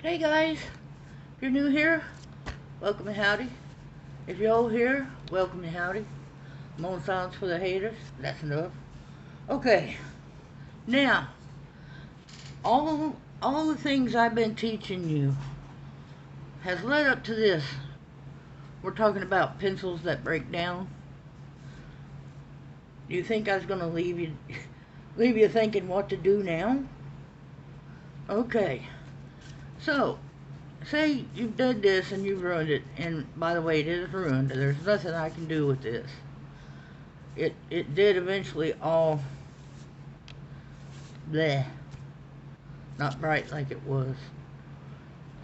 Hey guys, if you're new here, welcome and howdy. If you're old here, welcome and howdy. I'm on silence for the haters. That's enough. Okay, now all the things I've been teaching you has led up to this. We're talking about pencils that break down. Do you think I was gonna leave you thinking what to do now? Okay, so say you did this and you ruined it, and by the way, it is ruined. There's nothing I can do with this. It did eventually all bleh, not bright like it was.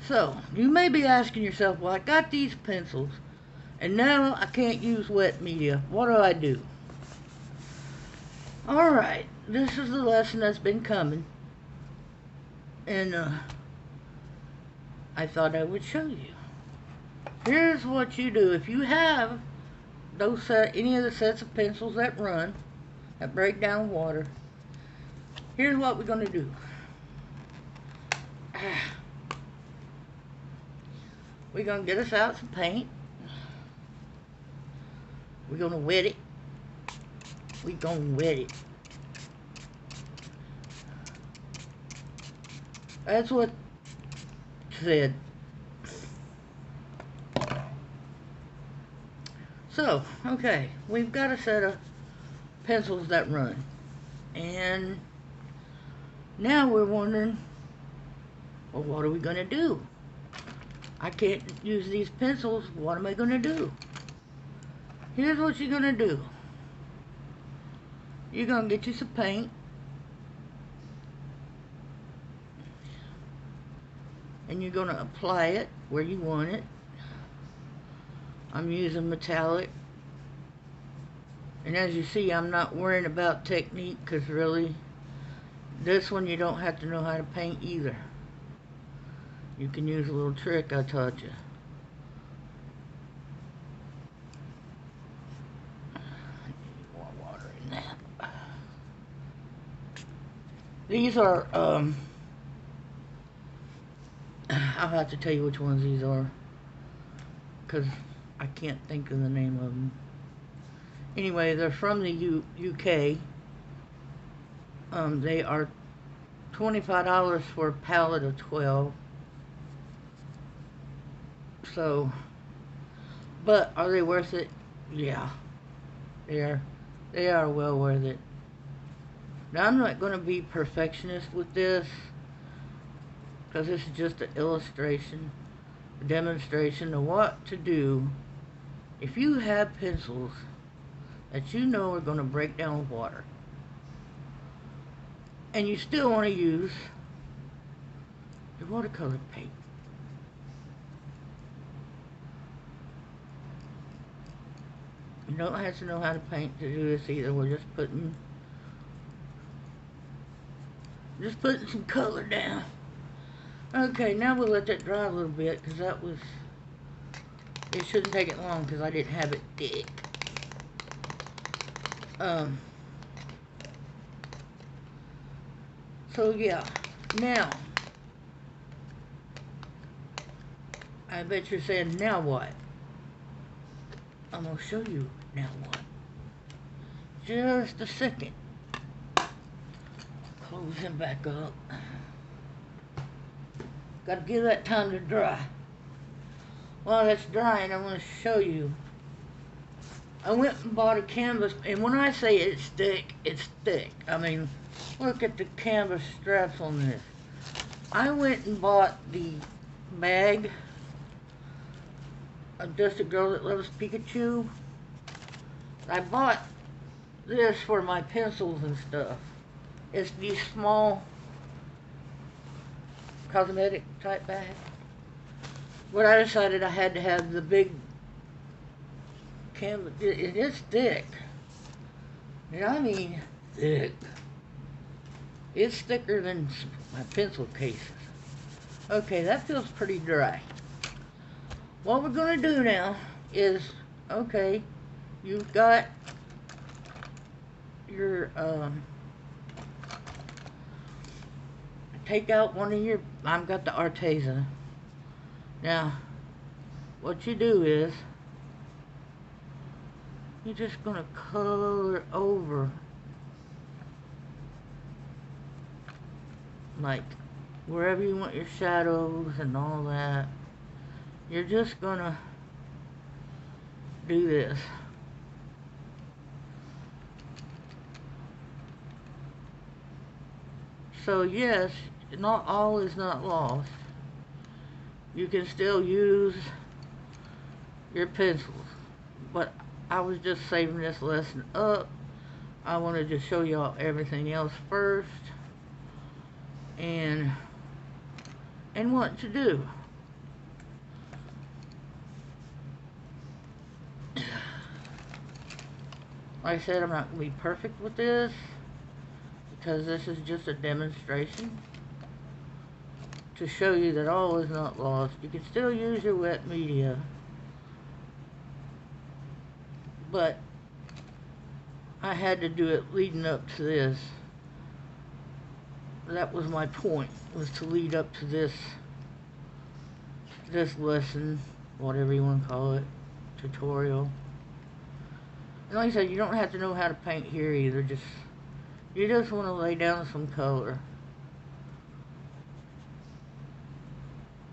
So you may be asking yourself, well, I got these pencils, and now I can't use wet media. What do I do? All right, this is the lesson that's been coming, and I thought I would show you. Here's what you do if you have any of the sets of pencils that run, that break down water. Here's what we're gonna do. We're gonna get us out some paint. We're gonna wet it. We're gonna wet it. That's what it said. So, okay, we've got a set of pencils that run. And now we're wondering, well, what are we gonna do? I can't use these pencils. What am I gonna do? Here's what you're gonna do. You're gonna get you some paint. And you're gonna apply it where you want it. I'm using metallic. And as you see, I'm not worrying about technique, because really, this one you don't have to know how to paint either. You can use a little trick I taught you. More water in that. These are, I'll have to tell you which ones these are, because I can't think of the name of them. Anyway, they're from the UK. They are $25 for a pallet of 12. So, but are they worth it? Yeah, they are. They are well worth it. Now, I'm not going to be perfectionist with this, because this is just an illustration, a demonstration of what to do if you have pencils that you know are going to break down water, and you still want to use your watercolor paint. You don't have to know how to paint to do this either. We're just putting some color down. Okay, now we'll let that dry a little bit, because it shouldn't take it long, because I didn't have it thick. So yeah, now, I bet you're saying, now what? I'm going to show you now what. Just a second. Close him back up. Got to give that time to dry. While that's drying, I'm going to show you. I went and bought a canvas, and when I say it's thick, it's thick. I mean, look at the canvas straps on this. I went and bought the bag of Just a Girl That Loves Pikachu. I bought this for my pencils and stuff. It's these small cosmetic type bag. But I decided I had to have the big canvas. It is thick. And I mean thick. It's thicker than my pencil cases. Okay, that feels pretty dry. What we're going to do now is, okay, you've got your take out one of your, I've got the Arteza. Now, what you do is, you're just going to color over, like, wherever you want your shadows and all that. You're just going to do this. So yes, not all is not lost. You can still use your pencils, but I was just saving this lesson up. I wanted to show y'all everything else first, and what to do. Like I said, I'm not going to be perfect with this, because this is just a demonstration to show you that all is not lost. You can still use your wet media, but I had to do it leading up to this. That was my point, was to lead up to this lesson, whatever you want to call it, tutorial. And like I said, you don't have to know how to paint here either. You just want to lay down some color.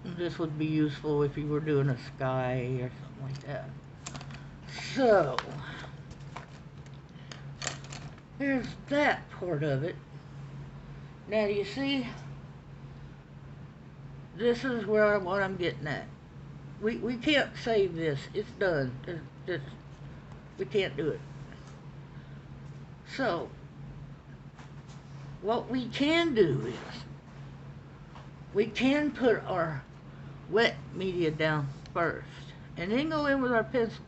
And this would be useful if you were doing a sky or something like that. So, here's that part of it. Now, do you see? This is what I'm getting at. We can't save this. It's done. We can't do it. So, what we can do is, we can put our wet media down first, and then go in with our pencils.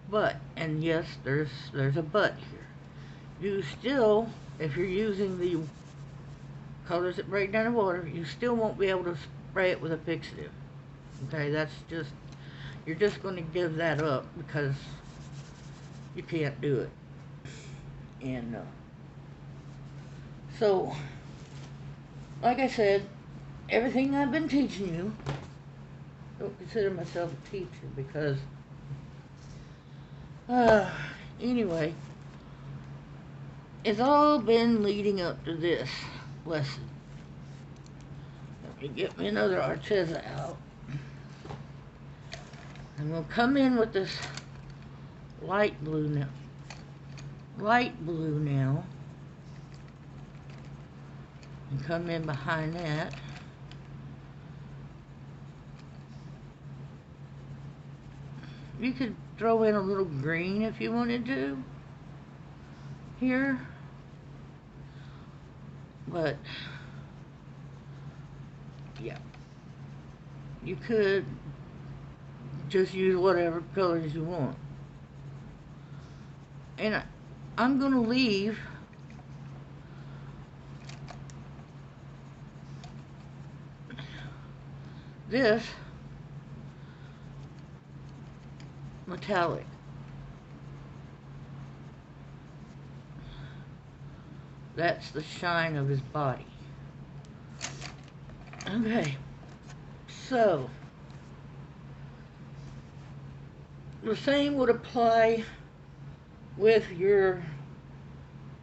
But, and yes, there's a but here. You still, if you're using the colors that break down in water, you still won't be able to spray it with a fixative. Okay, that's just, you're just going to give that up because you can't do it. And so, like I said, everything I've been teaching you, don't consider myself a teacher because, anyway, it's all been leading up to this lesson. Let me get me another Arteza out. And we'll come in with this light blue now. And come in behind that. You could throw in a little green if you wanted to here, but yeah, you could just use whatever colors you want. And I'm going to leave this metallic. That's the shine of his body. Okay, so the same would apply with your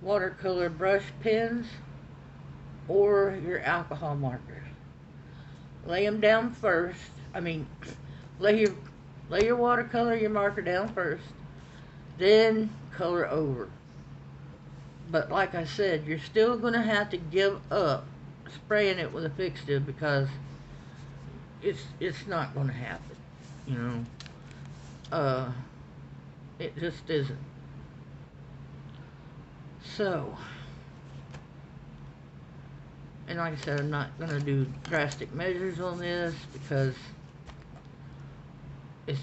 watercolor brush pens or your alcohol markers. Lay them down first. I mean, lay your watercolor, your marker down first, then color over. But like I said, you're still going to have to give up spraying it with a fixative because it's not going to happen, you know. It just isn't. So, and like I said, I'm not going to do drastic measures on this because it's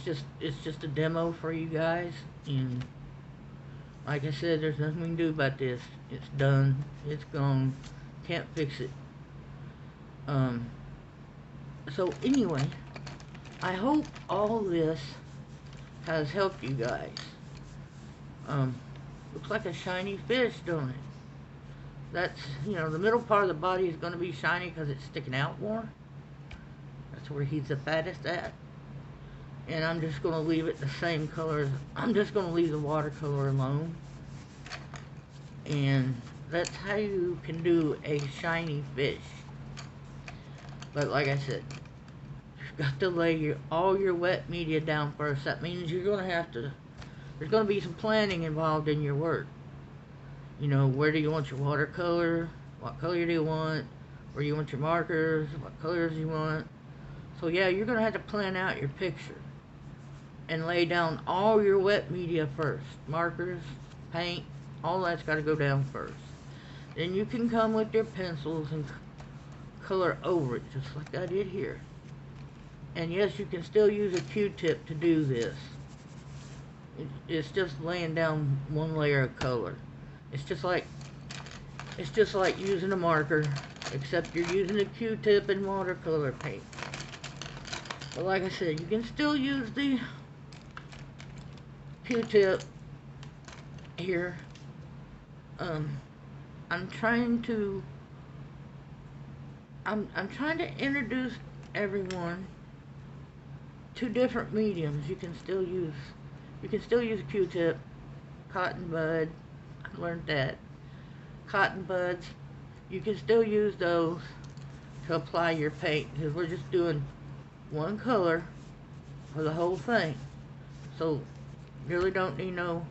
just a demo for you guys, and like I said, there's nothing we can do about this. It's done. It's gone. Can't fix it. So anyway, I hope all this has helped you guys. Looks like a shiny fish, don't it? That's, you know, the middle part of the body is going to be shiny because it's sticking out more. That's where he's the fattest at. And I'm just going to leave it the same color. I'm just going to leave the watercolor alone. And that's how you can do a shiny fish. But like I said, you've got to lay all your wet media down first. That means you're going to have to, there's going to be some planning involved in your work. You know, where do you want your watercolor? What color do you want? Where do you want your markers? What colors do you want? So yeah, you're going to have to plan out your picture. And lay down all your wet media first. Markers, paint, all that's got to go down first. Then you can come with your pencils and color over it, just like I did here. And yes, you can still use a Q-tip to do this. It's just laying down one layer of color. It's just like using a marker, except you're using a Q-tip and watercolor paint. But like I said, you can still use the Q-tip here. I'm trying to introduce everyone to different mediums. You can still use a Q-tip, cotton bud. I learned that. Cotton buds, you can still use those to apply your paint, because we're just doing one color for the whole thing. So really don't need no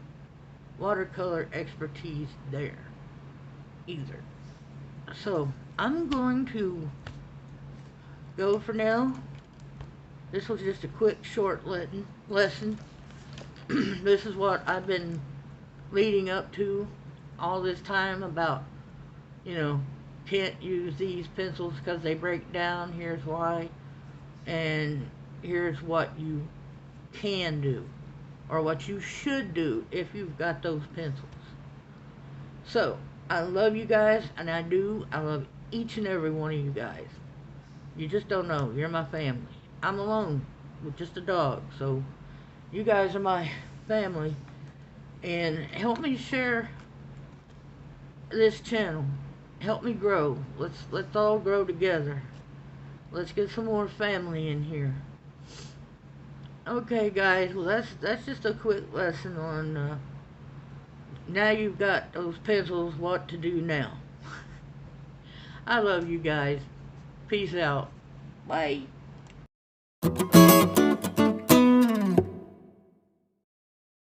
watercolor expertise there either. So I'm going to go for now. This was just a quick short lesson. This is what I've been leading up to all this time about, you know, can't use these pencils because they break down. Here's why. And here's what you can do, or what you should do if you've got those pencils. So, I love you guys, and I love each and every one of you guys. You just don't know. You're my family. I'm alone with just a dog, so you guys are my family. And help me share this channel. Help me grow. Let's all grow together. Let's get some more family in here. Okay, guys. Well, that's just a quick lesson on. Now you've got those pencils. What to do now? I love you guys. Peace out. Bye.